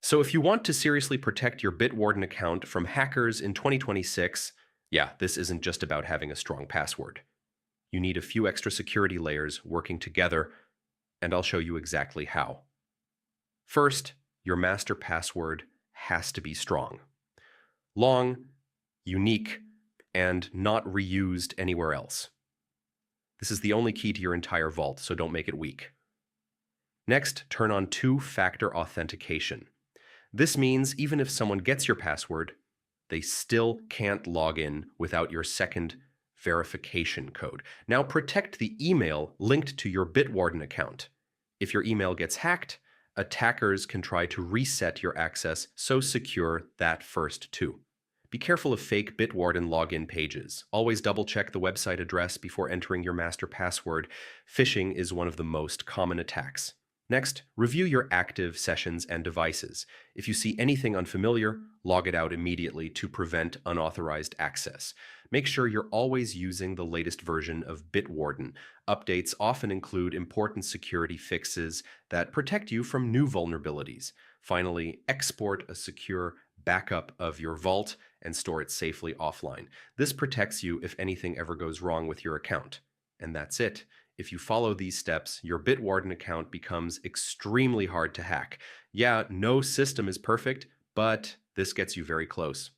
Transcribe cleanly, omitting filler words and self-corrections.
So if you want to seriously protect your Bitwarden account from hackers in 2026, yeah, this isn't just about having a strong password. You need a few extra security layers working together, and I'll show you exactly how. First, your master password has to be strong, long, unique, and not reused anywhere else. This is the only key to your entire vault, so don't make it weak. Next, turn on two-factor authentication. This means even if someone gets your password, they still can't log in without your second verification code. Now protect the email linked to your Bitwarden account. If your email gets hacked, attackers can try to reset your access, so secure that first too. Be careful of fake Bitwarden login pages. Always double-check the website address before entering your master password. Phishing is one of the most common attacks. Next, review your active sessions and devices. If you see anything unfamiliar, log it out immediately to prevent unauthorized access. Make sure you're always using the latest version of Bitwarden. Updates often include important security fixes that protect you from new vulnerabilities. Finally, export a secure backup of your vault and store it safely offline. This protects you if anything ever goes wrong with your account. And that's it. If you follow these steps, your Bitwarden account becomes extremely hard to hack. Yeah, no system is perfect, but this gets you very close.